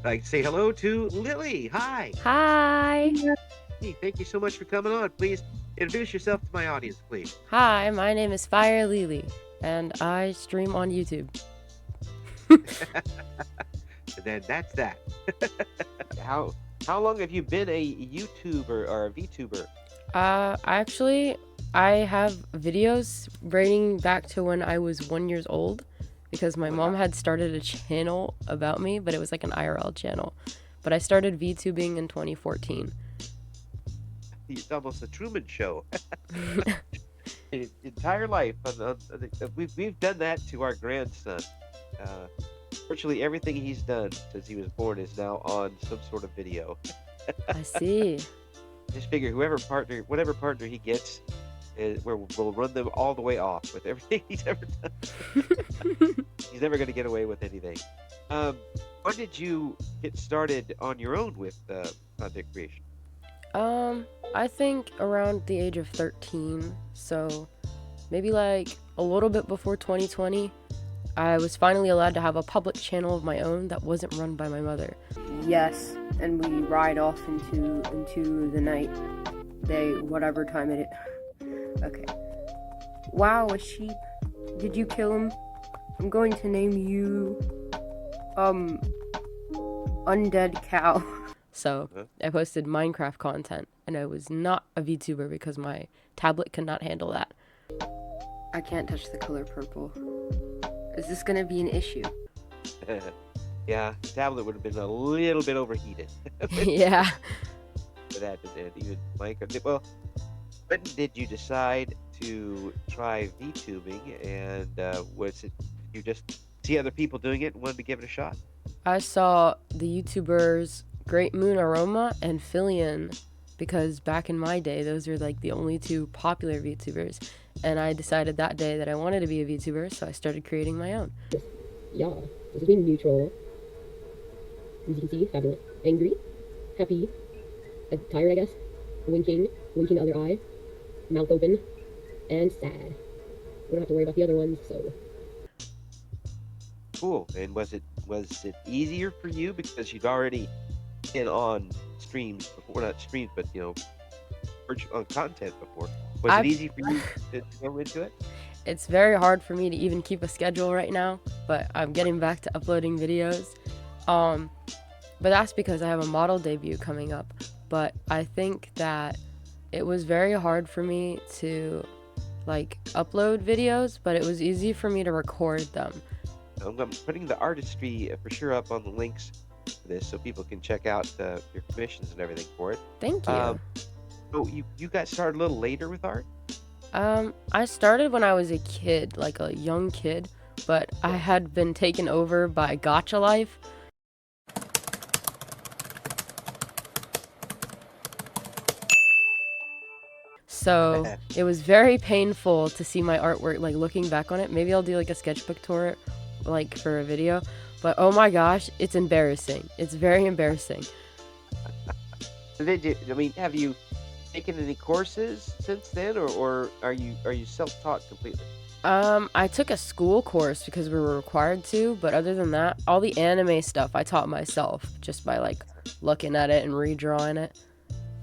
like to say hello to Lily. Hi. Hi. Hey, thank you so much for coming on. Please introduce yourself to my audience, please. Hi, my name is Fire Lili, and I stream on YouTube. And then that's that. How how long have you been a YouTuber or a VTuber? Actually, I have videos dating back to when I was 1 years old because Oh my my mom God, had started a channel about me, but it was like an IRL channel. But I started VTubing in 2014. it's almost a Truman Show. Entire life. We've done that to our grandson. Uh, Virtually everything he's done since he was born is now on some sort of video. I see. Just figure whatever partner he gets, we'll run them all the way off with everything he's ever done. He's never going to get away with anything. Um, when did you get started on your own with content creation? I think around the age of 13, so maybe like a little bit before 2020. I was finally allowed to have a public channel of my own that wasn't run by my mother. Yes, and we ride off into the night, day, whatever time it is. Okay. Wow, a sheep. Did you kill him? I'm going to name you, Undead Cow. So, Huh? I posted Minecraft content, and I was not a VTuber because my tablet could not handle that. I can't touch the color purple. Is this gonna be an issue? Yeah, the tablet would have been a little bit overheated Yeah. for that, and even Minecraft. Well, when did you decide to try VTubing, and was it you just see other people doing it and wanted to give it a shot? I saw the YouTubers Great Moon Aroma and Fillion because back in my day, those were like the only two popular VTubers. And I decided that day that I wanted to be a VTuber, so I started creating my own. Yeah, this is being neutral. As you can see, fabulous. Angry, happy, tired, I guess. Winking the other eye, mouth open, and sad. We don't have to worry about the other ones, so. Cool. And was it easier for you because you'd already been on streams before, not streams, but on content before? Was it I easy for you to go into it? It's very hard for me to even keep a schedule right now, but I'm getting back to uploading videos. Um, but that's because I have a model debut coming up. But I think that it was very hard for me to like upload videos, but it was easy for me to record them. I'm putting the artistry for sure up on the links for this so people can check out your commissions and everything for it. Thank Um, you. so you got started a little later with art? I started when I was a kid, like a young kid, but I had been taken over by Gotcha Life. So it was very painful to see my artwork, like looking back on it. Maybe I'll do like a sketchbook tour, like for a video. But oh my gosh, it's embarrassing. It's very embarrassing. Have you taken any courses since then, or are you self-taught completely? I took a school course because we were required to, but other than that, all the anime stuff I taught myself just by like looking at it and redrawing it.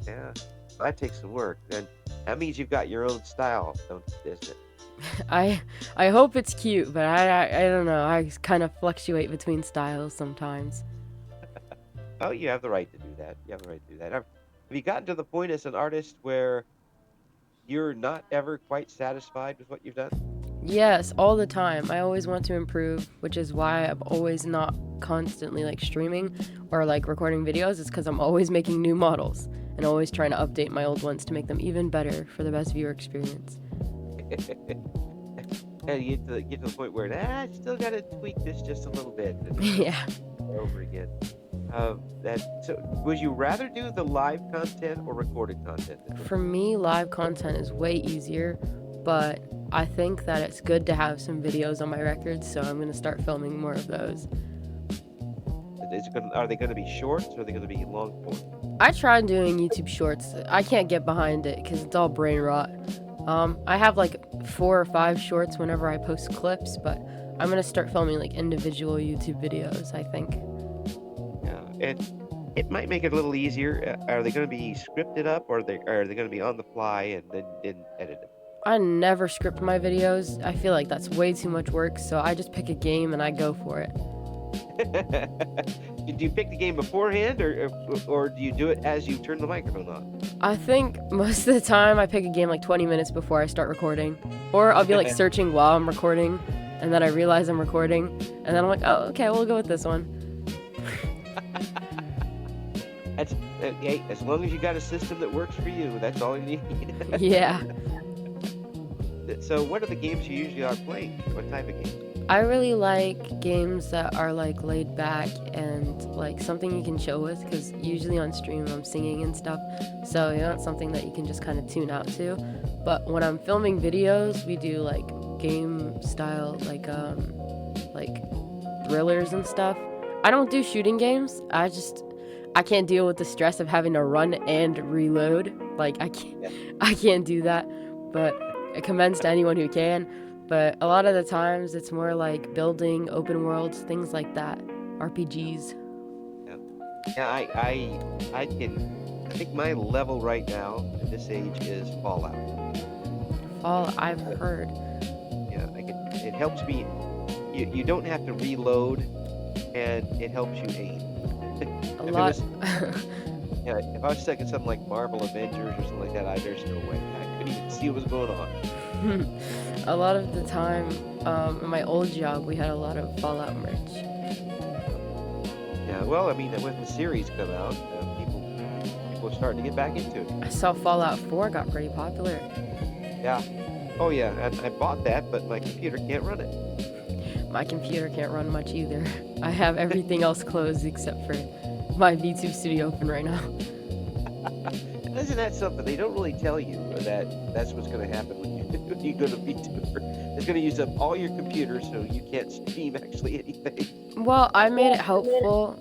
Yeah, that takes some work. And that means you've got your own style, don't isn't it? I I hope it's cute, but I don't know. I kind of fluctuate between styles sometimes. Oh, you have the right to do that. You have the right to do that. Have you gotten to the point as an artist where you're not ever quite satisfied with what you've done? Yes, all the time. I always want to improve, which is why I'm always not constantly like streaming or like recording videos. It's because I'm always making new models and always trying to update my old ones to make them even better for the best viewer experience. And you get to the point where I still got to tweak this just a little bit and Yeah. over again. Would you rather do the live content or recorded content? For me, live content is way easier, but I think that it's good to have some videos on my records, so I'm going to start filming more of those. Are they going to be shorts or are they going to be long form? I tried doing YouTube shorts. I can't get behind it because it's all brain rot. I have like 4 or 5 shorts whenever I post clips, but I'm going to start filming like individual YouTube videos, I think. Yeah, And it might make it a little easier. Are they going to be scripted up, or are they going to be on the fly and then edited? I never script my videos. I feel like that's way too much work, so I just pick a game and I go for it. Do you pick the game beforehand, or do you do it as you turn the microphone on? I think most of the time I pick a game like 20 minutes before I start recording. Or I'll be like searching while I'm recording, and then I realize I'm recording, and then I'm like, oh, okay, we'll go with this one. That's hey, as long as you got a system that works for you, that's all you need. Yeah. So, what are the games you usually are playing? What type of games? I really like games that are like laid back and like something you can chill with, because usually on stream I'm singing and stuff, so it's something that you can just kind of tune out to. But when I'm filming videos, we do like game style, like thrillers and stuff. I don't do shooting games. I can't deal with the stress of having to run and reload. Like I can't do that. But it commends to anyone who can. But a lot of the times it's more like building open worlds, things like that, RPGs. Yeah, I think my level right now at this age is Fallout. All I've heard. Yeah, it helps me. You don't have to reload, and it helps you aim. A lot. Yeah, if I was stuck in something like Marvel Avengers or something like that, there's no way. I couldn't even see what was going on. A lot of the time, in my old job, we had a lot of Fallout merch. Yeah, well, I mean, when the series come out, people are starting to get back into it. I saw Fallout 4 got pretty popular. Yeah. Oh yeah, and I bought that, but my computer can't run it. My computer can't run much either. I have everything else closed except for my VTube studio open right now. Isn't that something? They don't really tell you that that's what's going to happen when you go to VTuber. It's going to use up all your computers, so you can't stream actually anything. Well, I made it helpful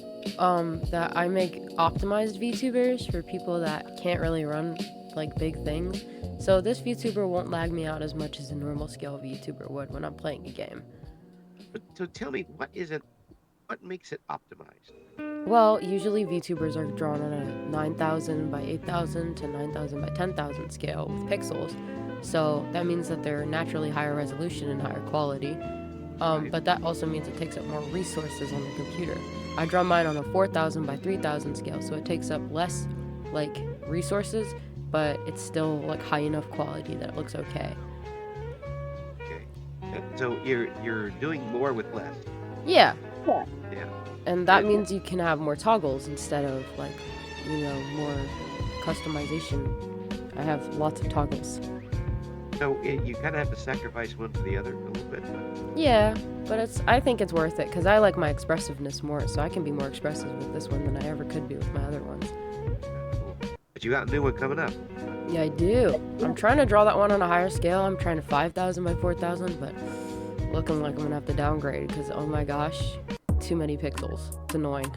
that I make optimized VTubers for people that can't really run like big things. So this VTuber won't lag me out as much as a normal scale VTuber would when I'm playing a game. So tell me, what makes it optimized? Well, usually VTubers are drawn on a 9,000 by 8,000 to 9,000 by 10,000 scale with pixels. So that means that they're naturally higher resolution and higher quality. But that also means it takes up more resources on the computer. I draw mine on a 4,000 by 3,000 scale, so it takes up less like resources, but it's still like high enough quality that it looks okay. Okay. So you're doing more with less. Yeah. Yeah. And that means you can have more toggles instead of like, more customization. I have lots of toggles. So you kind of have to sacrifice one for the other a little bit. Yeah, but I think it's worth it because I like my expressiveness more, so I can be more expressive with this one than I ever could be with my other ones. But you got a new one coming up. Yeah, I do. I'm trying to draw that one on a higher scale. I'm trying to 5,000 by 4,000, but looking like I'm gonna have to downgrade because, oh my gosh, too many pixels. It's annoying.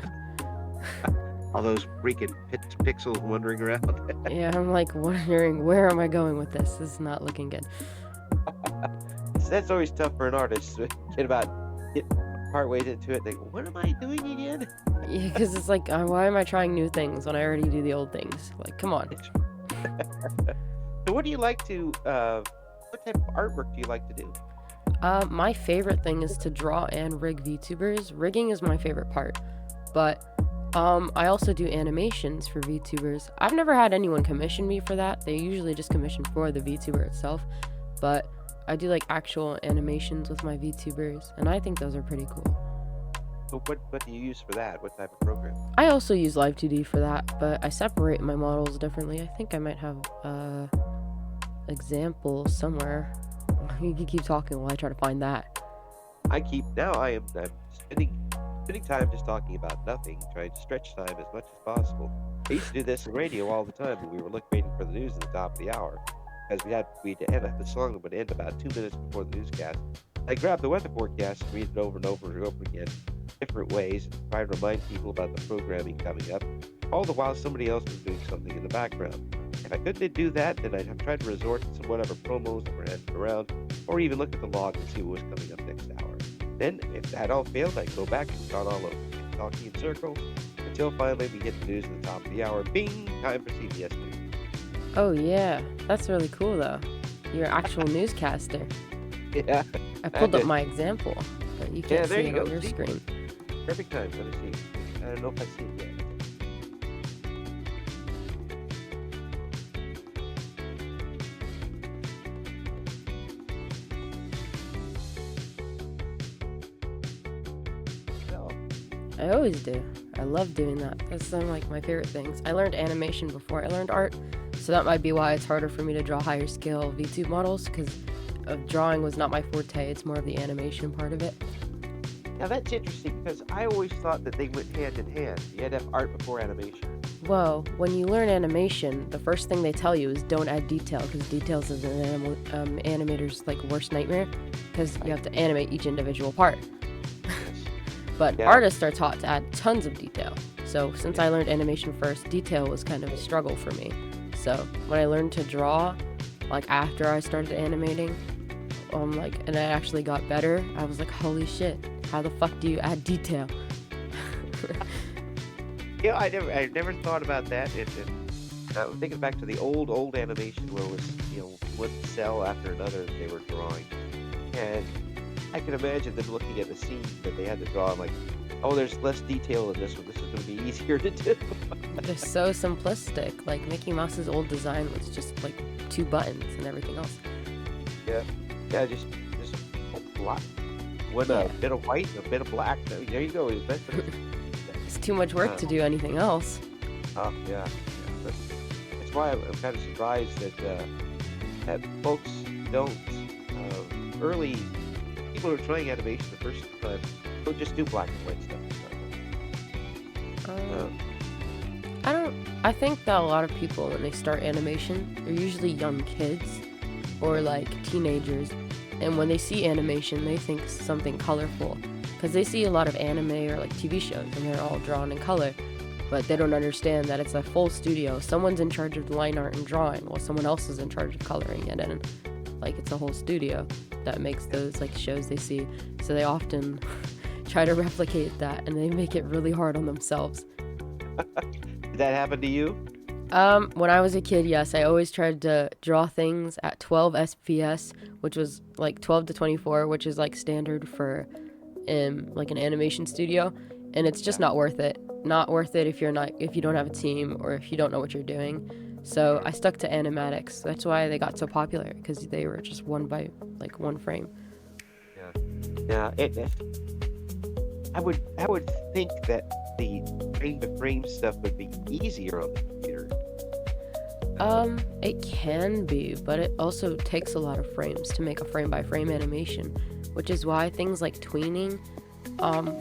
All those freaking pixels wandering around. Yeah, I'm like wondering, where am I going with this? This is not looking good. That's always tough for an artist. Get part ways into it and think, what am I doing again? Yeah, because it's like, why am I trying new things when I already do the old things? Like, come on. So what do you like to, what type of artwork do you like to do? My favorite thing is to draw and rig VTubers. Rigging is my favorite part, but I also do animations for VTubers. I've never had anyone commission me for that. They usually just commission for the VTuber itself, but I do like actual animations with my VTubers, and I think those are pretty cool. So what do you use for that? What type of program? I also use Live 2D for that, but I separate my models differently. I think I might have example somewhere. You can keep talking while I try to find that. I'm spending time just talking about nothing, trying to stretch time as much as possible. I used to do this in radio all the time, and we were waiting for the news at the top of the hour, because we'd end up, the song would end about 2 minutes before the newscast. I grabbed the weather forecast and read it over and over and over again, different ways, and try to remind people about the programming coming up, all the while somebody else was doing something in the background. If I couldn't do that, then I'd try to resort to some whatever promos that were heading around, or even look at the log and see what was coming up next hour. Then, if that all failed, I'd go back and start all over, talking in circles, and until finally we get the news at the top of the hour. Bing! Time for CBS News. Oh yeah, that's really cool though. You're an actual newscaster. Yeah, I pulled up did. my example, but you Yeah, can't there see you it on go. your See? screen. Perfect time. Let me see. I don't know if I see it yet. No. I always do. I love doing that. That's some like my favorite things. I learned animation before I learned art, so that might be why it's harder for me to draw higher scale VTube models, because drawing was not my forte. It's more of the animation part of it. Now that's interesting because I always thought that they went hand in hand. You had to have art before animation. Well, when you learn animation, the first thing they tell you is don't add detail, because details is an animator's like worst nightmare, because you have to animate each individual part. Yes. But Yeah. artists are taught to add tons of detail. So since I learned animation first, detail was kind of a struggle for me. So when I learned to draw, like after I started animating, and I actually got better, I was like, holy shit, how the fuck do you add detail? Yeah, I never thought about that. Thinking back to the old animation where it was, one cell after another that they were drawing. And I can imagine them looking at the scene that they had to draw. I'm like, oh, there's less detail in this one. This is going to be easier to do. They're so simplistic. Like Mickey Mouse's old design was just like 2 buttons and everything else. Yeah, just a black. One Yeah. bit of white and a bit of black. There you go. It's too much work to do anything else. Oh, yeah. That's why I'm kind of surprised that folks don't, early people who are trying animation the first time don't just do black and white stuff. I think that a lot of people, when they start animation, they're usually young kids or like teenagers, and when they see animation, they think something colorful, because they see a lot of anime or like TV shows and they're all drawn in color, but they don't understand that it's a full studio. Someone's in charge of the line art and drawing, while someone else is in charge of coloring it, and like it's a whole studio that makes those like shows they see. So they often try to replicate that, and they make it really hard on themselves. Did that happen to you? When I was a kid, yes, I always tried to draw things at 12 FPS, which was like 12 to 24, which is like standard for like an animation studio, and it's just not worth it. Not worth it if you don't have a team or if you don't know what you're doing. So I stuck to animatics. That's why they got so popular, because they were just one frame. Yeah. I would think that the frame-to-frame stuff would be easier on the computer. It can be, but it also takes a lot of frames to make a frame-by-frame animation, which is why things like tweening,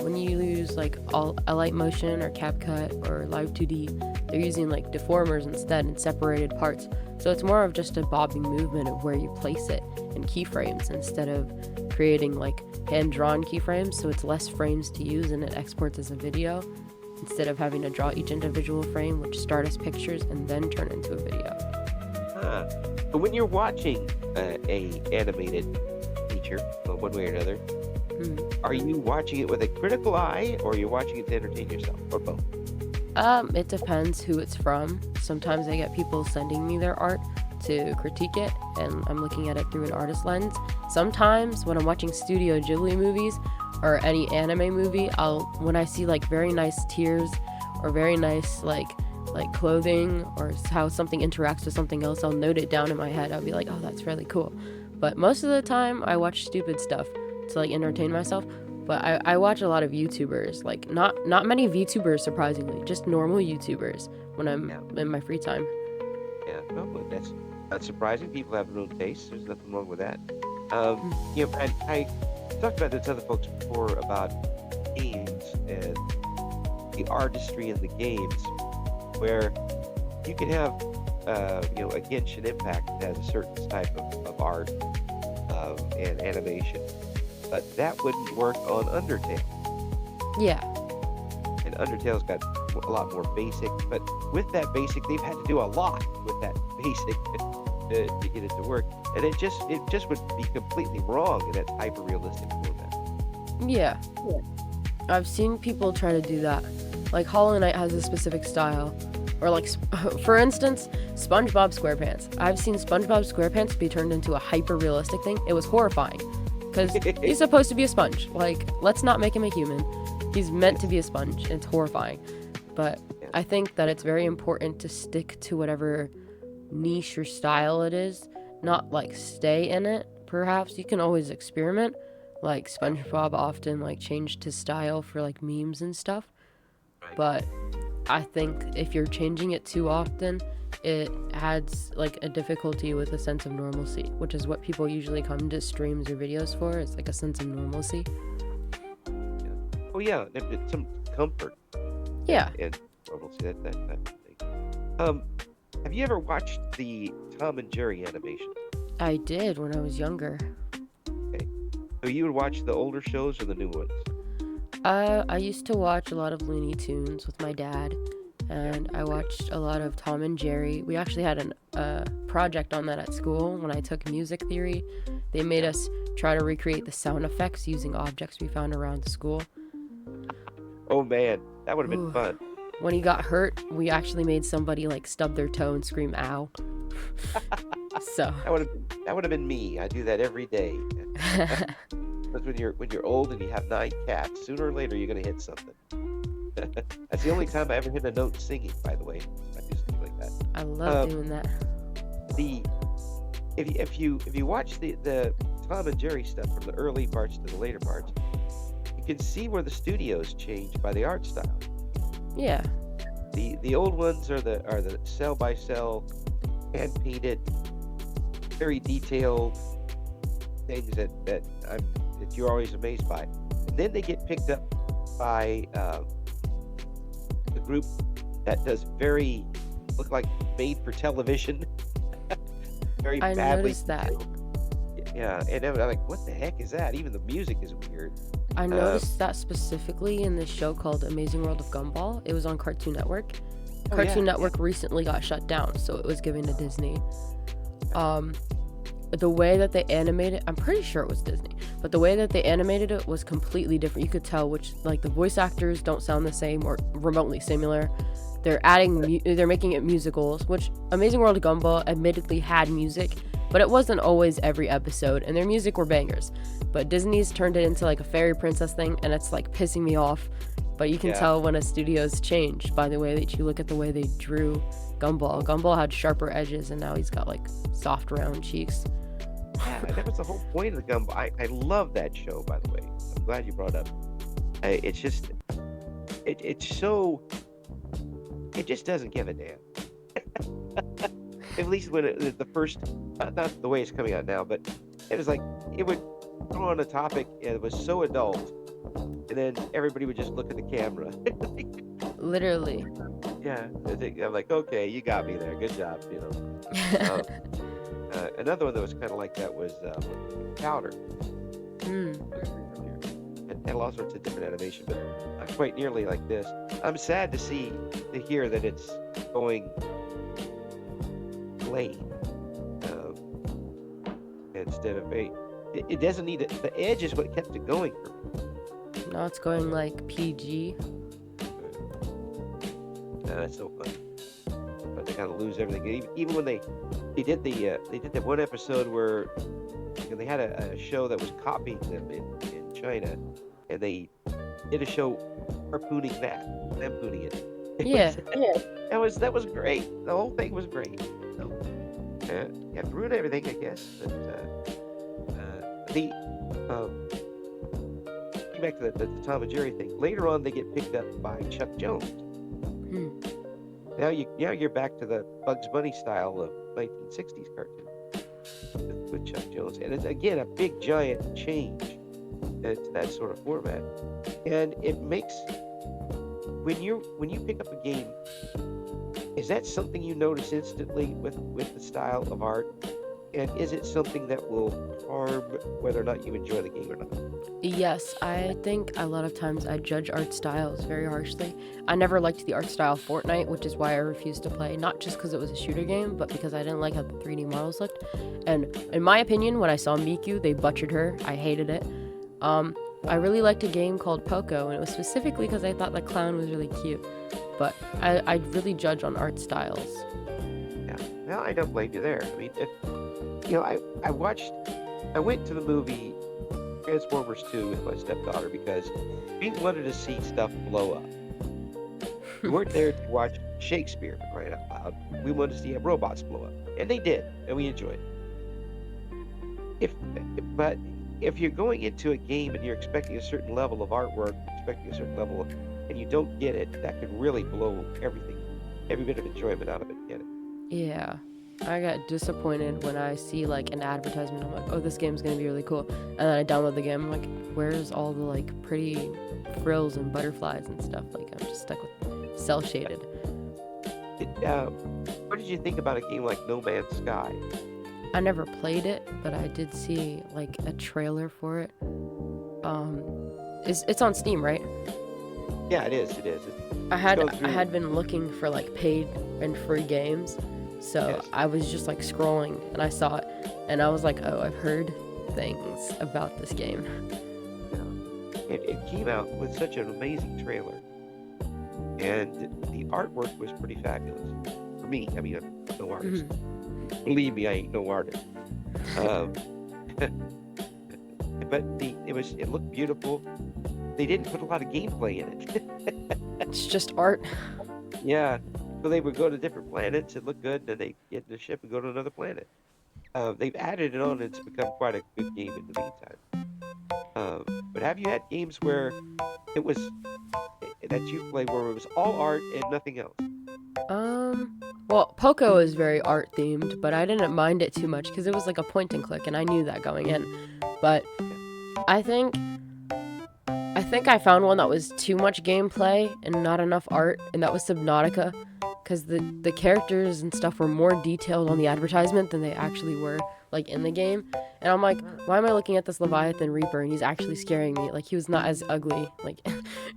when you use like Light Motion or CapCut or Live 2D, they're using like deformers instead in separated parts. So it's more of just a bobbing movement of where you place it in keyframes instead of creating like hand-drawn keyframes, so it's less frames to use and it exports as a video instead of having to draw each individual frame, which start as pictures and then turn into a video. But when you're watching a animated feature, one way or another, are you watching it with a critical eye, or are you watching it to entertain yourself, or both? It depends who it's from. Sometimes I get people sending me their art to critique it, and I'm looking at it through an artist lens. Sometimes when I'm watching Studio Ghibli movies or any anime movie, when I see like very nice tears or very nice like clothing or how something interacts with something else, I'll note it down in my head. I'll be like, oh, that's really cool. But most of the time I watch stupid stuff to like entertain myself. But I watch a lot of YouTubers, like not many VTubers, surprisingly, just normal YouTubers when I'm in my free time. Yeah, well, but that's not surprising. People have their own tastes. There's nothing wrong with that. And I talked about this to other folks before about games and the artistry in the games, where you can have, a Genshin Impact that has a certain type of art and animation, but that wouldn't work on Undertale. Yeah. And Undertale's got a lot more basic, but with that basic, they've had to do a lot with that basic to get it to work, and it just would be completely wrong in that hyper realistic format. Yeah. I've seen people try to do that. Like Hollow Knight has a specific style. Or like, for instance, SpongeBob SquarePants. I've seen SpongeBob SquarePants be turned into a hyper-realistic thing. It was horrifying. Because he's supposed to be a sponge. Like, let's not make him a human. He's meant to be a sponge. It's horrifying. But I think that it's very important to stick to whatever niche or style it is. Not, like, stay in it, perhaps. You can always experiment. Like, SpongeBob often, like, changed his style for, like, memes and stuff. But I think if you're changing it too often, it adds like a difficulty with a sense of normalcy, which is what people usually come to streams or videos for. It's like a sense of normalcy. Oh yeah, some comfort. Yeah. And normalcy, that type of thing. Have you ever watched the Tom and Jerry animation? I did when I was younger. Okay. So you would watch the older shows or the new ones? I used to watch a lot of Looney Tunes with my dad, and I watched a lot of Tom and Jerry. We actually had a project on that at school when I took music theory. They made us try to recreate the sound effects using objects we found around the school. Oh man, that would have been Ooh. fun. When he got hurt, we actually made somebody like stub their toe and scream "ow." So That would have been me. I do that every day. But when you're old and you have 9 cats, sooner or later you're gonna hit something. That's the only time I ever hit a note singing, by the way. I do something like that. I love doing that. If you watch the Tom and Jerry stuff from the early parts to the later parts, you can see where the studios changed by the art style. Yeah. The old ones are the cell by cell, hand painted, very detailed things that you're always amazed by. And then they get picked up by the group that does very look like made for television. Very I badly. noticed that. Yeah, and I'm like, what the heck is that? Even the music is weird. I noticed that specifically in this show called Amazing World of Gumball. It was on Cartoon Network. Cartoon Network recently got shut down, so it was given to Disney. The way that they animated, I'm pretty sure it was Disney, but the way that they animated it was completely different. You could tell which, like, the voice actors don't sound the same or remotely similar. They're making it musicals, which Amazing World of Gumball admittedly had music, but it wasn't always every episode, and their music were bangers. But Disney's turned it into like a fairy princess thing, and it's like pissing me off. But you can tell when a studio's changed by the way that you look at the way they drew Gumball. Gumball had sharper edges, and now he's got like soft round cheeks. Yeah, that was the whole point of the Gumball. I love that show, by the way. I'm glad you brought it up. It's just, it's so, it just doesn't give a damn. At least when the first, not the way it's coming out now, but it was like, it would throw on a topic and it was so adult, and then everybody would just look at the camera. Literally. Yeah, I'm like, okay, you got me there. Good job, you know. Another one that was kind of like that was Powder. And had all sorts of different animation, but not quite nearly like this. I'm sad to hear that it's going plain instead of a. It doesn't need it. The edge is what kept it going for me. Now it's going like PG. That's so fun. But they kind of lose everything. Even when they did that one episode where they had a show that was copying them in China, and they did a show harpooning lampooning it. Yeah. That was great. The whole thing was great. So, you have to ruin everything, I guess. But back to the Tom and Jerry thing. Later on, they get picked up by Chuck Jones. Now you're back to the Bugs Bunny style of 1960s cartoon with Chuck Jones, and it's again a big giant change to that sort of format. And it makes when you pick up a game, is that something you notice instantly with the style of art? And is it something that will harm whether or not you enjoy the game or not? Yes, I think a lot of times I judge art styles very harshly. I never liked the art style of Fortnite, which is why I refused to play. Not just because it was a shooter game, but because I didn't like how the 3D models looked. And in my opinion, when I saw Miku, they butchered her. I hated it. I really liked a game called Poco, and it was specifically because I thought the clown was really cute. But I really judge on art styles. Yeah. Well, I don't blame you there. I mean, I went to the movie Transformers 2 with my stepdaughter because we wanted to see stuff blow up. We weren't there to watch Shakespeare, for crying out loud. We wanted to see robots blow up, and they did, and we enjoyed it. But if you're going into a game and you're expecting a certain level of artwork, and you don't get it, that can really blow every bit of enjoyment out of it. Get it? Yeah. I got disappointed when I see like an advertisement. I'm like, oh, this game's gonna be really cool. And then I download the game. I'm like, where's all the like pretty frills and butterflies and stuff? Like, I'm just stuck with cell shaded. What did you think about a game like No Man's Sky? I never played it, but I did see like a trailer for it. It's on Steam, right? Yeah, it is. I had been looking for like paid and free games, so Yes. I was just like scrolling and I saw it, and I was like, oh, I've heard things about this game. It came out with such an amazing trailer, and the artwork was pretty fabulous for me. I mean, I'm no artist. Believe me, I ain't no artist. Um, but it looked beautiful. They didn't put a lot of gameplay in it. It's just art. Yeah, so they would go to different planets. It looked good, and then they get in the ship and go to another planet. They've added it on, and it's become quite a good game in the meantime. But have you had games where it was that you played where it was all art and nothing else? Well, Poco is very art themed, but I didn't mind it too much because it was like a point and click, and I knew that going in. But I think I found one that was too much gameplay and not enough art, and that was Subnautica, because the characters and stuff were more detailed on the advertisement than they actually were like in the game. And I'm like, why am I looking at this Leviathan Reaper and he's actually scaring me? Like, he was not as ugly like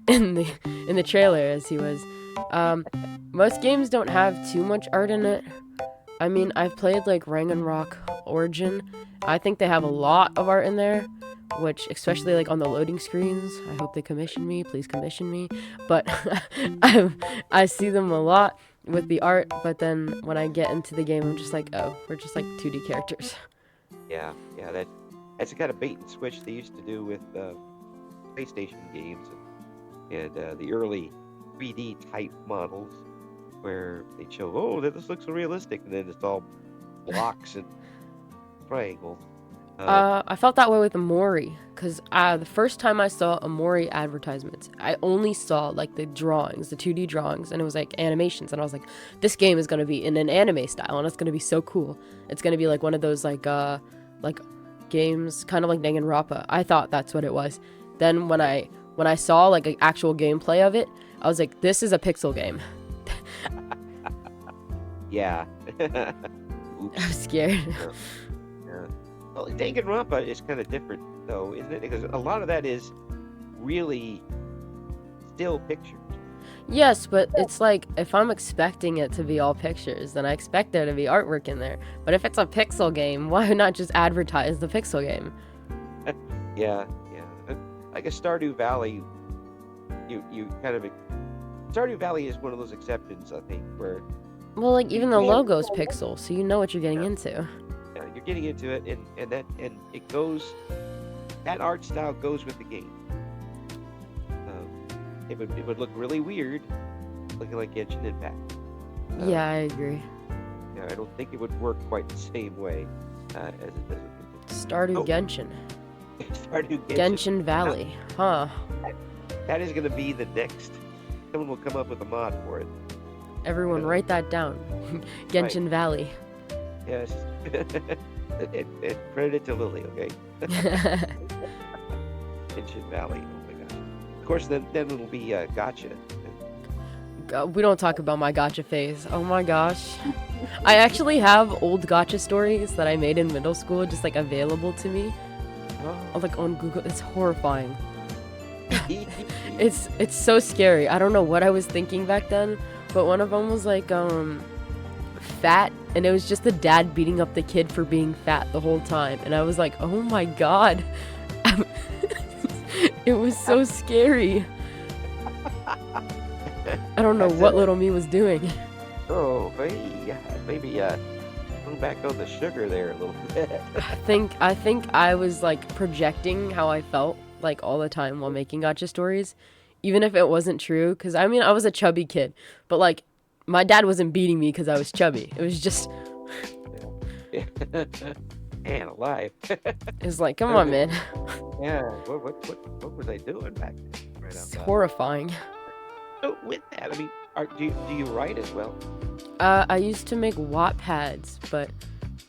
in the trailer as he was. Most games don't have too much art in it. I mean, I've played like Ragnarok Origin. I think they have a lot of art in there, which especially like on the loading screens. I hope they commission me. Please commission me. But I see them a lot with the art. But then when I get into the game, I'm just like, oh, we're just like 2D characters. Yeah, that's the kind of bait and switch they used to do with PlayStation games and the early 3D type models, where they show, oh, this looks so realistic, and then it's all blocks and triangles. I felt that way with Amori, because the first time I saw Amori advertisements, I only saw like the drawings, the 2D drawings, and it was like animations, and I was like, this game is going to be in an anime style, and it's going to be so cool. It's going to be like one of those like games, kind of like Danganronpa. I thought that's what it was. Then when I saw like an actual gameplay of it, I was like, this is a pixel game. Yeah. I was scared. Yeah. Well, Danganronpa is kind of different, though, isn't it? Because a lot of that is really still pictures. Yes, but it's like, if I'm expecting it to be all pictures, then I expect there to be artwork in there. But if it's a pixel game, why not just advertise the pixel game? Yeah. Like a Stardew Valley, you kind of... Stardew Valley is one of those exceptions, I think, where... Well, like, even the logo's pixel, so you know what you're getting into. Yeah, you're getting into it, and it goes... That art style goes with the game. It would look really weird, looking like Genshin Impact. Yeah, I agree. Yeah, I don't think it would work quite the same way as it does with Stardew Genshin. Stardew Genshin Valley. Huh. That is going to be the next. Someone will come up with a mod for it. Everyone write that down. Genshin Valley. Yes. and credit it to Lily, okay? Genshin Valley. Oh my gosh. Of course, then it'll be gotcha. We don't talk about my gotcha phase. Oh my gosh. I actually have old gotcha stories that I made in middle school just like available to me. Oh. Like on Google. It's horrifying. It's so scary. I don't know what I was thinking back then, but one of them was like fat, and it was just the dad beating up the kid for being fat the whole time, and I was like, oh my god. It was so scary. I don't know That's what it. little me was doing. Oh, hey, maybe put back on the sugar there a little bit. I think I was like projecting how I felt like all the time while making gotcha stories, even if it wasn't true. Because I mean, I was a chubby kid, but like my dad wasn't beating me because I was chubby. It was just, Yeah. And alive. it's like, come on, man. Yeah. What were they doing back then? Right out It's loud. horrifying. So with that, I mean, do you write as well? I used to make Wattpads, but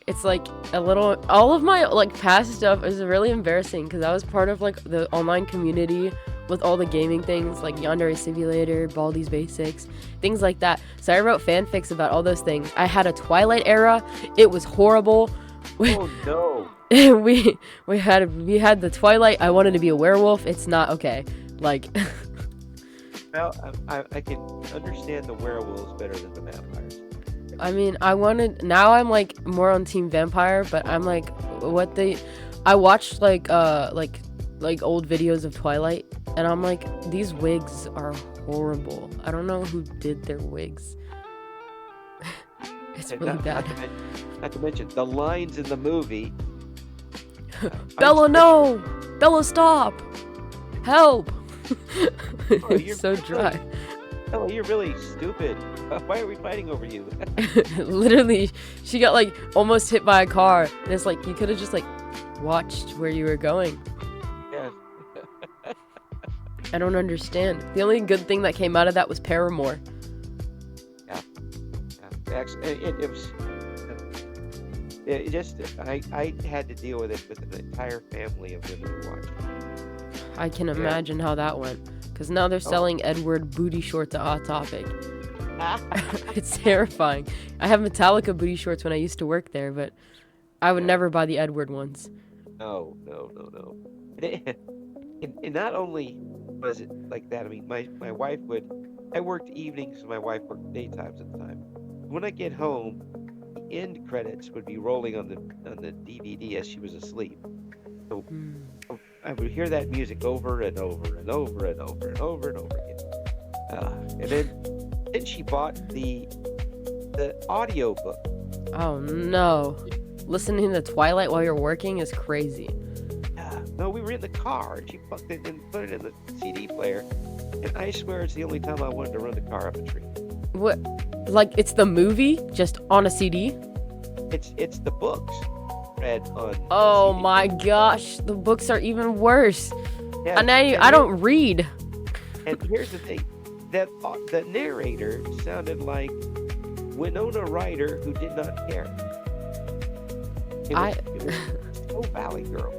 it's like a little. All of my like past stuff is really embarrassing because I was part of like the online community with all the gaming things like Yandere Simulator, Baldi's Basics, things like that. So I wrote fanfics about all those things. I had a Twilight era. It was horrible. Oh no. we had the Twilight. I wanted to be a werewolf. It's not okay. Like. Well, I can understand the werewolves better than the vampires. I mean, now I'm like more on Team Vampire, but I'm like, I watched like old videos of Twilight, and I'm like, these wigs are horrible. I don't know who did their wigs. It's And really not bad. not to mention the lines in the movie. Bella, no! Bella, stop! Help! Oh, you're It's so dry. Oh, you're really stupid. Why are we fighting over you? Literally, she got like almost hit by a car, and it's like you could have just like watched where you were going. Yeah. I don't understand. The only good thing that came out of that was Paramore. Actually, it was. It just I had to deal with it with an entire family of women who watched. I can imagine how that went. Because now they're selling Edward booty shorts at Hot Topic. It's terrifying. I have Metallica booty shorts when I used to work there, but I would never buy the Edward ones. No. And not only was it like that, I mean, my wife I worked evenings, and my wife worked daytimes at the time. When I get home, the end credits would be rolling on the DVD as she was asleep. So I would hear that music over and over and over and over and over and over again. And then she bought the audio book. Oh no. Listening to Twilight while you're working is crazy. No, we were in the car, and she plugged it and put it in the CD player. And I swear it's the only time I wanted to run the car up a tree. What? Like it's the movie just on a CD? It's the books read on. Oh CD. my gosh, the books are even worse. Yeah, And I don't read. And here's the thing, that the narrator sounded like Winona Ryder, who did not care. It was so Valley Girl.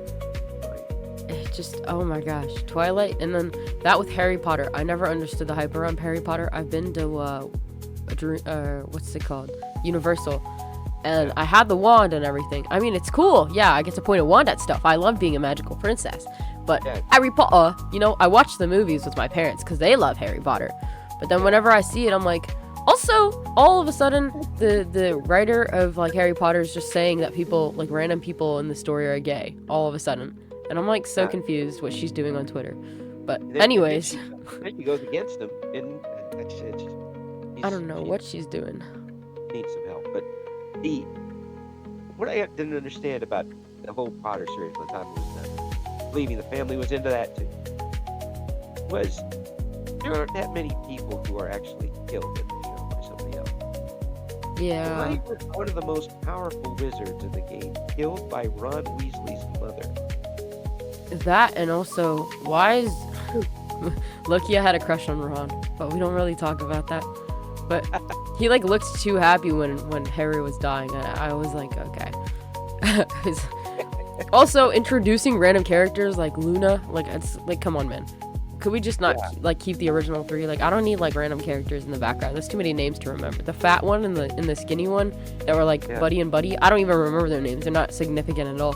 It just, oh my gosh, Twilight, and then that with Harry Potter. I never understood the hype around Harry Potter. I've been to what's it called, Universal, and I had the wand and everything. I mean, it's cool. Yeah, I get to point a wand at stuff. I love being a magical princess. But Harry Potter, I watch the movies with my parents because they love Harry Potter. But then whenever I see it, I'm like, also, all of a sudden, the writer of like Harry Potter is just saying that people, like random people in the story, are gay. All of a sudden. And I'm like so confused what she's doing on Twitter. But anyways. Then she goes against him, and I don't know what she's doing. Needs some help. But what I didn't understand about the whole Potter series by the time it was done, believing the family was into that too, was there aren't that many people who are actually killed in the show by somebody else. Yeah. Why was one of the most powerful wizards in the game killed by Ron Weasley's mother? That, and also, why is Loki? I had a crush on Ron, but we don't really talk about that. But he like looked too happy when Harry was dying, and I was like, okay. Also, introducing random characters like Luna, like it's like, come on, man. Could we just not like keep the original three? Like, I don't need like random characters in the background. There's too many names to remember. The fat one and the skinny one that were like Buddy and Buddy. I don't even remember their names. They're not significant at all.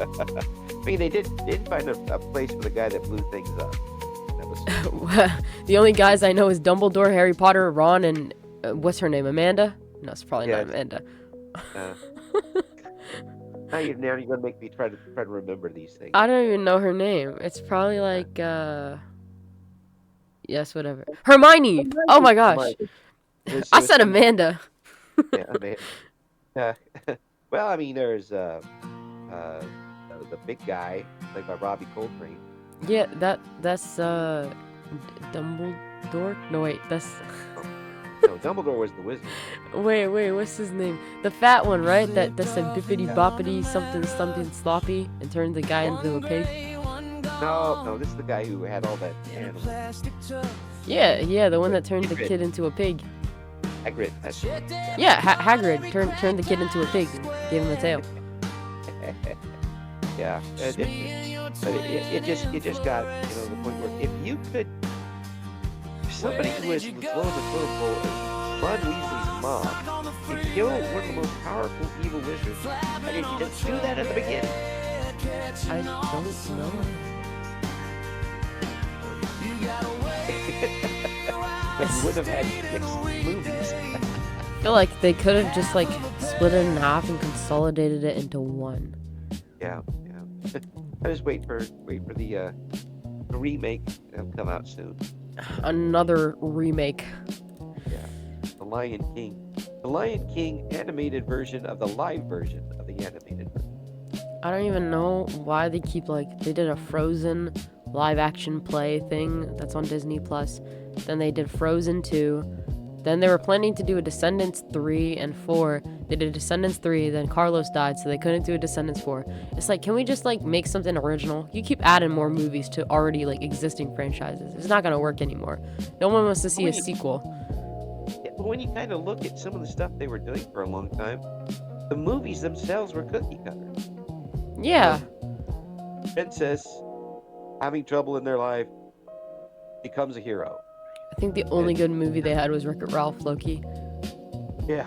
I mean, they did find a place for the guy that blew things up. That was the only guys I know is Dumbledore, Harry Potter, Ron, and what's her name? Amanda? No, it's probably not Amanda. Now you're gonna make me try to remember these things. I don't even know her name. It's probably Uh, like yes, whatever. Hermione. Oh my Hermione. gosh. It I was said C. Amanda. Yeah, Amanda. Uh, well, I mean, there's uh, the big guy played by Robbie Coltrane. Yeah, that's Dumbledore. No wait, that's Oh, no, Dumbledore was the wizard. wait, what's his name? The fat one, right? That said bippity boppity something something sloppy and turned the guy into a pig. No, this is the guy who had all that animal. Yeah, the one that turned the Hagrid. kid into a pig. Hagrid. That's it. Yeah, Hagrid turned the kid into a pig and gave him a tail. Yeah. But it just got the point where if somebody who was below the totem pole as Ron Weasley's mom could kill one of the most powerful evil wizards, and if you just do that at the beginning. I don't know. But you would have had 6 movies. I feel like they could have just like split it in half and consolidated it into one. Yeah. I just wait for the remake that'll come out soon. Another remake. Yeah, The Lion King. The Lion King animated version of the live version of the animated version. I don't even know why they keep they did a Frozen live action play thing that's on Disney Plus. Then they did Frozen 2. Then they were planning to do a Descendants 3 and 4. They did Descendants 3, then Carlos died, so they couldn't do a Descendants 4. It's like, can we just make something original? You keep adding more movies to already existing franchises. It's not gonna work anymore. No one wants to see a sequel. Yeah, but when you kind of look at some of the stuff they were doing for a long time, the movies themselves were cookie cutter. Yeah. Princess having trouble in their life becomes a hero. I think the only good movie they had was Wreck-It Ralph, Loki. Yeah.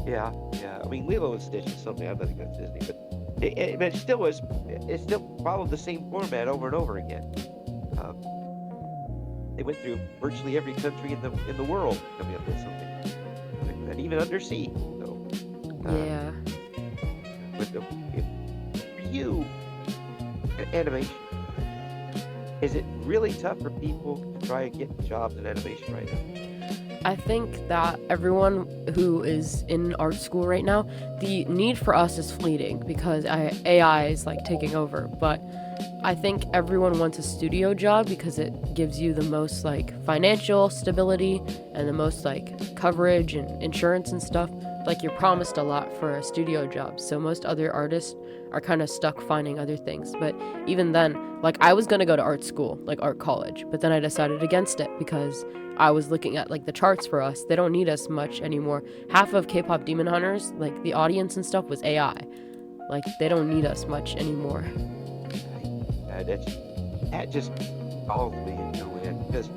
I mean, Lilo and Stitch is something I don't think that's Disney, but it still was. It still followed the same format over and over again. They went through virtually every country in the world coming up with something, and even undersea. So, Yeah. with the for you, animation. Is it really tough for people to try and get jobs in animation right now? I think that everyone who is in art school right now, the need for us is fleeting because AI is taking over. But I think everyone wants a studio job because it gives you the most financial stability and the most coverage and insurance and stuff. You're promised a lot for a studio job. So most other artists are kind of stuck finding other things. But even then, I was going to go to art school, art college, but then I decided against it because I was looking at the charts for us. They don't need us much anymore. Half of K-pop Demon Hunters, the audience and stuff was AI. They don't need us much anymore. That just bothers me in no end because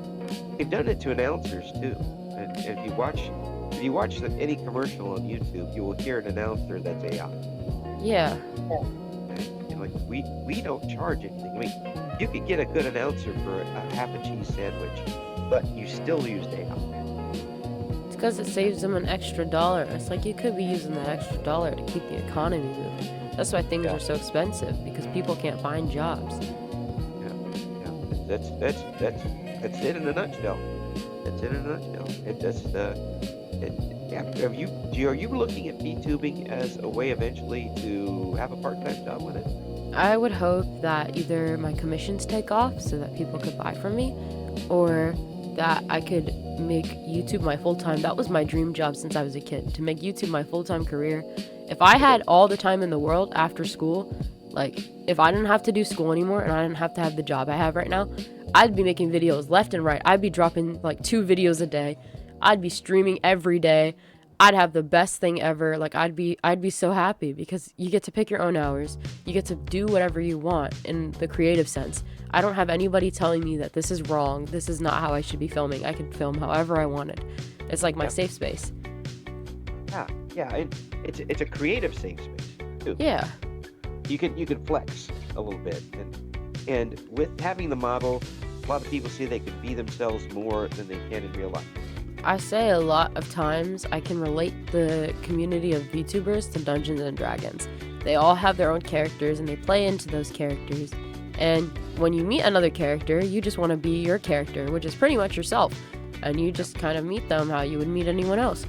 they've done it to announcers too. And if you watch any commercial on YouTube, you will hear an announcer that's AI. Yeah. And we don't charge anything. I mean, you could get a good announcer for a half a cheese sandwich, but you still used AI. It's because it saves them an extra dollar. It's you could be using that extra dollar to keep the economy moving. That's why things are so expensive because people can't find jobs. Yeah. That's it in a nutshell. That's it in a nutshell. Are you looking at VTubing as a way eventually to have a part-time job with it? I would hope that either my commissions take off so that people could buy from me, or that I could make YouTube my full-time. That was my dream job since I was a kid, to make YouTube my full-time career. If I had all the time in the world after school, if I didn't have to do school anymore and I didn't have to have the job I have right now, I'd be making videos left and right. I'd be dropping 2 videos a day. I'd be streaming every day. I'd have the best thing ever. I'd be so happy because you get to pick your own hours. You get to do whatever you want in the creative sense. I don't have anybody telling me that this is wrong. This is not how I should be filming. I could film however I wanted. It's my safe space. Yeah. It's a creative safe space too. Yeah. You can flex a little bit, and with having the model, a lot of people see they can be themselves more than they can in real life. I say a lot of times I can relate the community of VTubers to Dungeons and Dragons. They all have their own characters and they play into those characters. And when you meet another character, you just want to be your character, which is pretty much yourself. And you just kind of meet them how you would meet anyone else.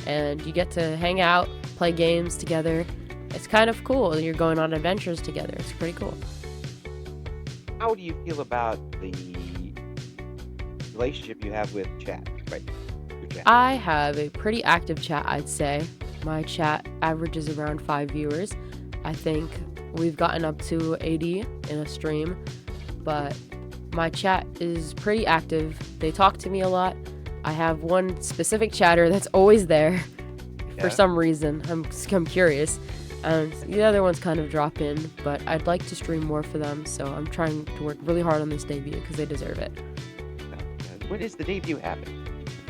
And you get to hang out, play games together. It's kind of cool. You're going on adventures together. It's pretty cool. How do you feel about the relationship you have with chat, right? Your chat. I have a pretty active chat, I'd say. My chat averages around 5 viewers. I think we've gotten up to 80 in a stream, but my chat is pretty active. They talk to me a lot. I have one specific chatter that's always there for some reason. I'm curious. And the other ones kind of drop in, but I'd like to stream more for them, so I'm trying to work really hard on this debut because they deserve it. When is the debut happening?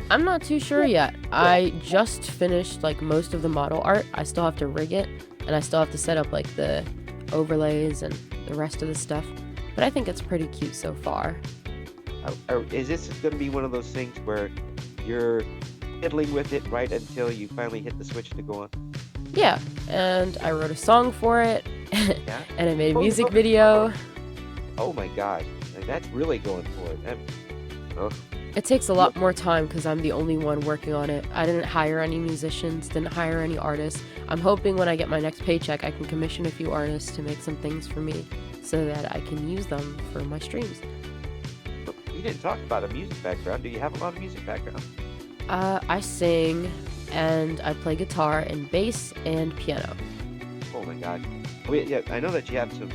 I'm not too sure yet. I just finished like most of the model art. I still have to rig it, and I still have to set up like the overlays and the rest of the stuff. But I think it's pretty cute so far. Is this going to be one of those things where you're fiddling with it right until you finally hit the switch to go on? Yeah, and I wrote a song for it, Yeah? and I made a music video. Oh my gosh, that's really going for it. It takes a lot more time because I'm the only one working on it. I didn't hire any musicians, didn't hire any artists. I'm hoping when I get my next paycheck, I can commission a few artists to make some things for me so that I can use them for my streams. You didn't talk about a music background. Do you have a lot of music background? I sing, and I play guitar and bass and piano. Oh my god. Yeah, I know that you have some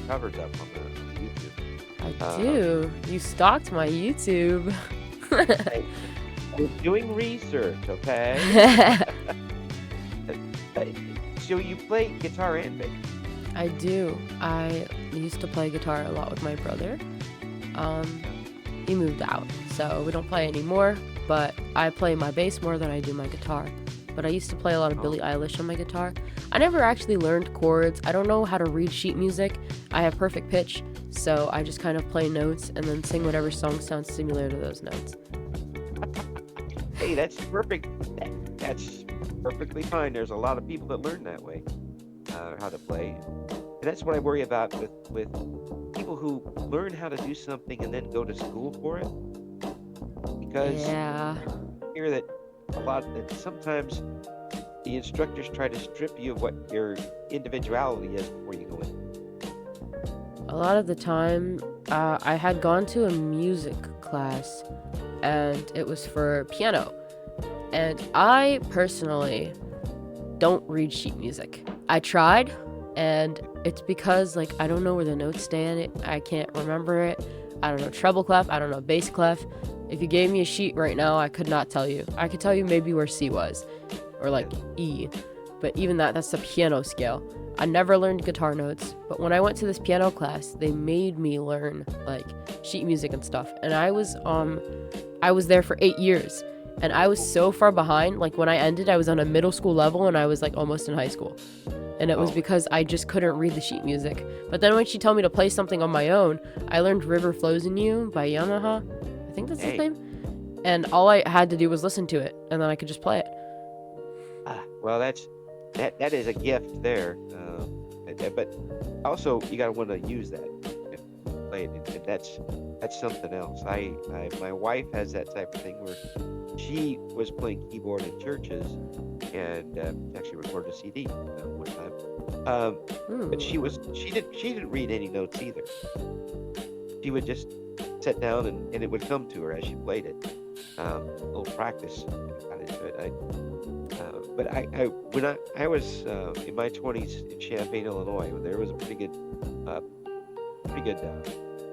covers up on the YouTube. I do. You stalked my YouTube. We're doing research, okay? So you play guitar and bass? I do. I used to play guitar a lot with my brother. He moved out, so we don't play anymore, but I play my bass more than I do my guitar. But I used to play a lot of Billie Eilish on my guitar. I never actually learned chords. I don't know how to read sheet music. I have perfect pitch, so I just kind of play notes and then sing whatever song sounds similar to those notes. Hey, that's perfect. That's perfectly fine. There's a lot of people that learn that way, how to play. And that's what I worry about with people who learn how to do something and then go to school for it. Because Yeah. I hear that that sometimes the instructors try to strip you of what your individuality is before you go in. A lot of the time, I had gone to a music class, and it was for piano. And I personally don't read sheet music. I tried, and it's because like I don't know where the notes stand. I can't remember it. I don't know treble clef. I don't know bass clef. If you gave me a sheet right now, I could not tell you. I could tell you maybe where C was, or like E. But even that's the piano scale. I never learned guitar notes, but when I went to this piano class, they made me learn like sheet music and stuff. And I was there for 8 years, and I was so far behind. Like when I ended, I was on a middle school level, and I was like almost in high school. And it was because I just couldn't read the sheet music. But then when she told me to play something on my own, I learned River Flows in You by Yamaha. I think that's his name. And all I had to do was listen to it, and then I could just play it. Well, that is a gift there. But also you gotta want to use that and play it, and that's something else. My wife has that type of thing where she was playing keyboard in churches and actually recorded a CD one time. But she didn't read any notes either. She would just sit down and it would come to her as she played it. A little practice got into it. But when I was in my 20s in Champaign, Illinois, there was a pretty good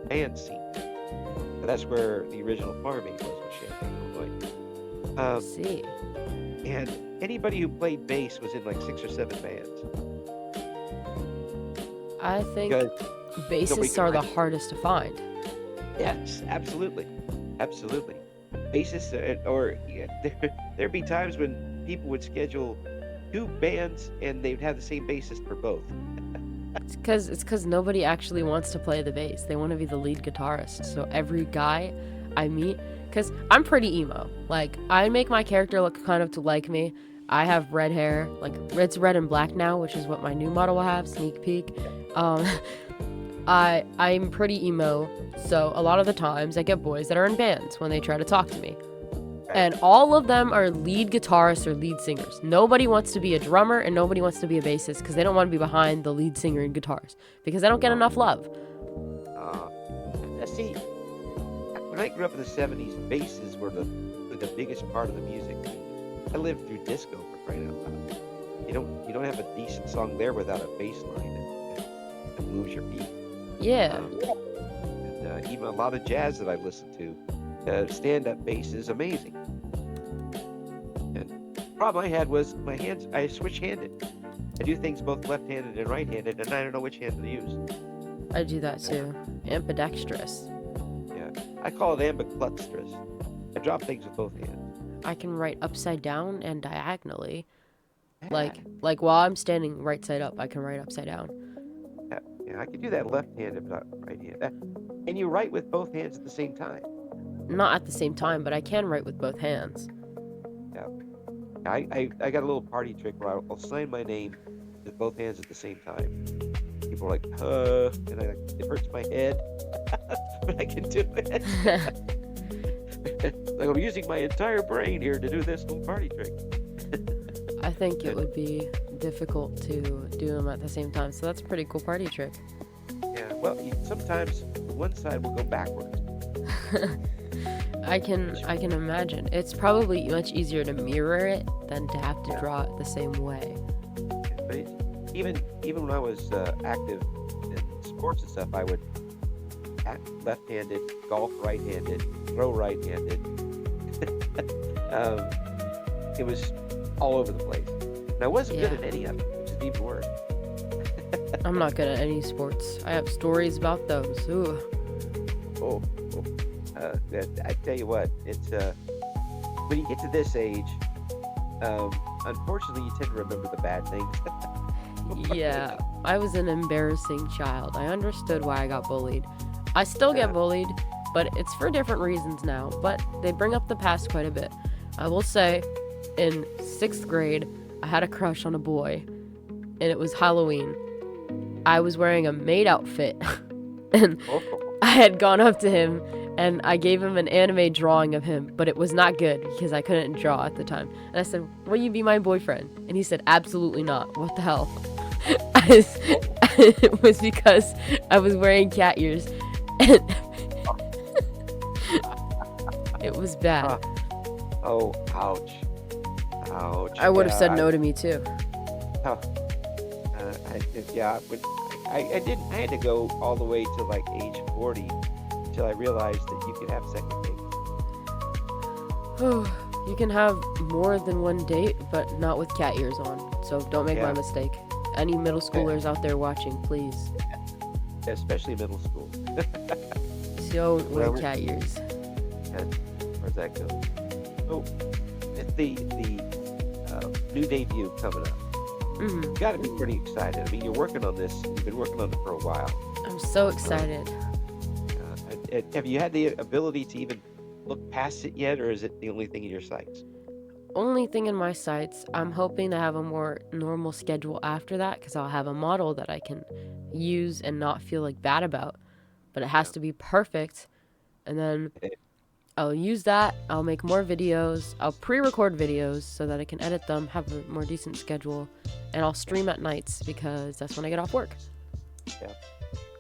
band scene. And that's where the original farm aid was Champaign, Illinois. See. And anybody who played bass was in like 6 or 7 bands. I think Because bassists are the hardest to find. Yes, absolutely. Bassists, there'd be times when people would schedule 2 bands and they'd have the same bassist for both. It's because nobody actually wants to play the bass. They want to be the lead guitarist. So every guy I meet, because I'm pretty emo. Like, I make my character look kind of to like me. I have red hair, like it's red and black now, which is what my new model will have. Sneak peek. Um, I'm pretty emo, so a lot of the times I get boys that are in bands when they try to talk to me. And all of them are lead guitarists or lead singers. Nobody wants to be a drummer and nobody wants to be a bassist because they don't want to be behind the lead singer and guitarist because they don't get enough love. See, when I grew up in the 70s, basses were the biggest part of the music. I lived through disco for crying out loud. You don't have a decent song there without a bass line that moves your feet. Yeah. And even a lot of jazz that I've listened to, stand-up bass is amazing. And the problem I had was my hands. I switch-handed. I do things both left-handed and right-handed, and I don't know which hand to use. I do that too. Ambidextrous. Yeah, I call it ambidextrous. I drop things with both hands. I can write upside down and diagonally. Yeah. Like while I'm standing right side up, I can write upside down. Yeah, I can do that left-handed, but not right-handed. And you write with both hands at the same time. Not at the same time, but I can write with both hands. Yeah. I got a little party trick where I'll sign my name with both hands at the same time. People are like, and it hurts my head, but I can do it. Like I'm using my entire brain here to do this little party trick. I think it would be difficult to do them at the same time, so that's a pretty cool party trick. Yeah, well, sometimes one side will go backwards. I can imagine. It's probably much easier to mirror it than to have to draw it the same way. But even when I was active in sports and stuff, I would act left-handed, golf right-handed, throw right-handed. It was all over the place. And I wasn't good at any of it, which is even worse. I'm not good at any sports. I have stories about those. Ooh. I tell you what, it's when you get to this age, unfortunately, you tend to remember the bad things. Yeah, I was an embarrassing child. I understood why I got bullied. I still get bullied, but it's for different reasons now. But they bring up the past quite a bit. I will say, in 6th grade, I had a crush on a boy, and it was Halloween. I was wearing a maid outfit, and I had gone up to him, and I gave him an anime drawing of him, but it was not good because I couldn't draw at the time. And I said, "Will you be my boyfriend?" And he said, "Absolutely not. What the hell?" It was because I was wearing cat ears. And it was bad. Oh, ouch. Ouch. I would have said no to me too. I had to go all the way to like age 40 until I realized that you could have second dates. You can have more than one date, but not with cat ears on. So don't make my mistake. Any middle schoolers out there watching, please. Especially middle school. Don't wear cat ears. Where's that go? Oh, it's the new debut coming up. Mm-hmm. You got to be pretty excited. I mean, you're working on this. You've been working on it for a while. I'm so excited. Have you had the ability to even look past it yet, or is it the only thing in your sights? Only thing in my sights. I'm hoping to have a more normal schedule after that because I'll have a model that I can use and not feel like bad about. But it has to be perfect. And then I'll use that. I'll make more videos. I'll pre-record videos so that I can edit them, have a more decent schedule. And I'll stream at nights because that's when I get off work.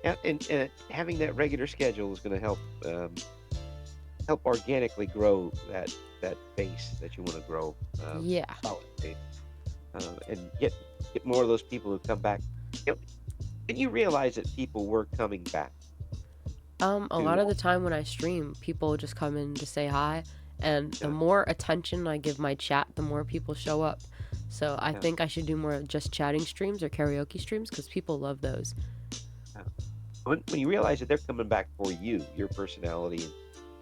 Yeah, and having that regular schedule is going to help organically grow that base that you want to grow. Solidly. And get more of those people who come back. And you realize that people were coming back. A lot of the time when I stream, people just come in to say hi, and the more attention I give my chat, the more people show up. So I think I should do more just chatting streams or karaoke streams because people love those. When you realize that they're coming back for you, your personality, and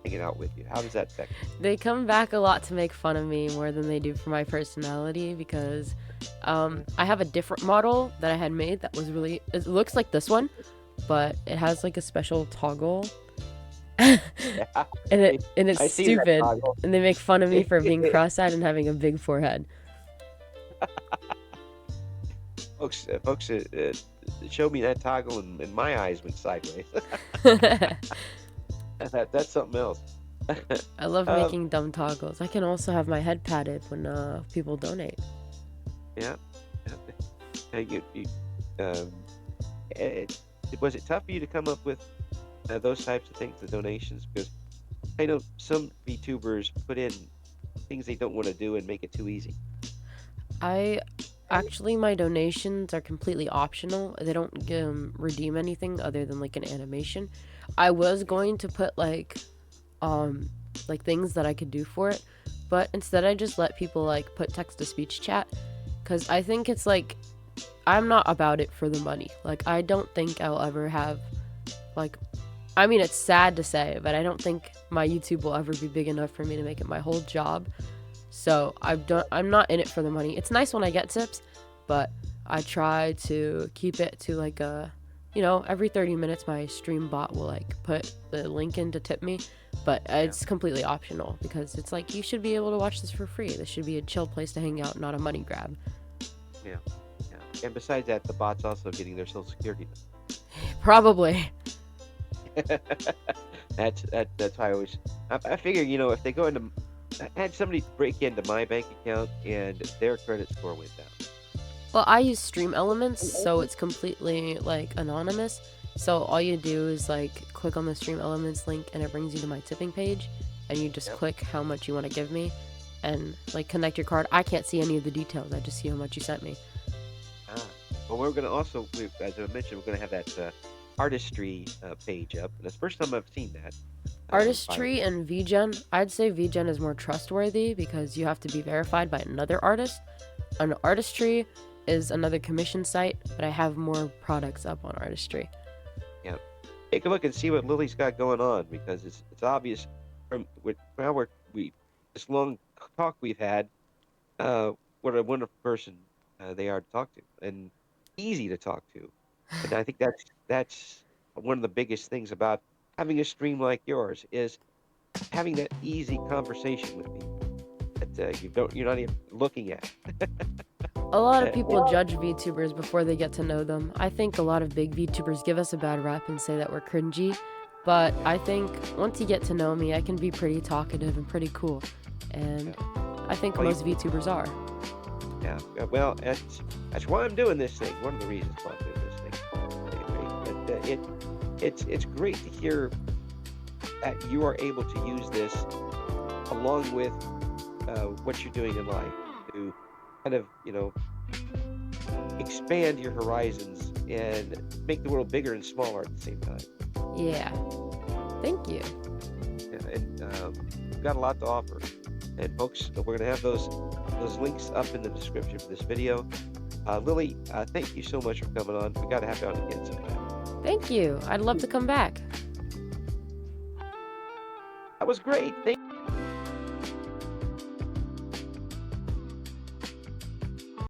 hanging out with you, how does that affect you? They come back a lot to make fun of me more than they do for my personality because I have a different model that I had made that was really, it looks like this one, but it has like a special toggle. and it's stupid, and they make fun of me for being cross-eyed and having a big forehead. Folks, show me that toggle, and my eyes went sideways. That's something else. I love um, making dumb toggles. I can also have my head patted when people donate. yeah. Yeah. You, um, it, was it tough for you to come up with those types of things, the donations? Because I know some VTubers put in things they don't want to do and make it too easy. I actually my donations are completely optional. They don't redeem anything other than like an animation. I was going to put um like things that I could do for it, but instead I just let people like put text to speech chat cuz I think it's like I'm not about it for the money. Like I don't think I'll ever have like I mean it's sad to say, but I don't think my YouTube will ever be big enough for me to make it my whole job. So I'm not in it for the money. It's nice when I get tips, but I try to keep it to like every 30 minutes my stream bot will like put the link in to tip me, but it's completely optional because it's like you should be able to watch this for free. This should be a chill place to hang out, not a money grab. Yeah, yeah. And besides that, the bot's also getting their social security. Probably. That's why I always I figure if they go into I had somebody break into my bank account and their credit score went down. Well, I use Stream Elements, so it's completely like anonymous. So all you do is like click on the Stream Elements link and it brings you to my tipping page and you just click how much you want to give me and like connect your card. I can't see any of the details. I just see how much you sent me. Well, we're going to also, as I mentioned, we're going to have that artistry page up. And it's the first time I've seen that. Artistry and VGen, I'd say VGen is more trustworthy because you have to be verified by another artist. An Artistry is another commission site, but I have more products up on Artistry. Yeah, take a look and see what Lily's got going on because it's obvious from this long talk we've had. What a wonderful person they are to talk to and easy to talk to, and I think that's one of the biggest things about having a stream like yours is having that easy conversation with people that you're not even looking at. A lot of people judge VTubers before they get to know them. I think a lot of big VTubers give us a bad rap and say that we're cringy, but I think once you get to know me, I can be pretty talkative and pretty cool, and I think most VTubers are. Yeah, well, that's why I'm doing this thing. One of the reasons why I'm doing this thing. But it's great to hear that you are able to use this along with what you're doing in life to kind of expand your horizons and make the world bigger and smaller at the same time. Yeah, thank you. Yeah, and we've got a lot to offer. And folks, we're gonna have those links up in the description for this video. Lily, thank you so much for coming on. We got to have you on again sometime. Thank you. I'd love to come back. That was great. Thank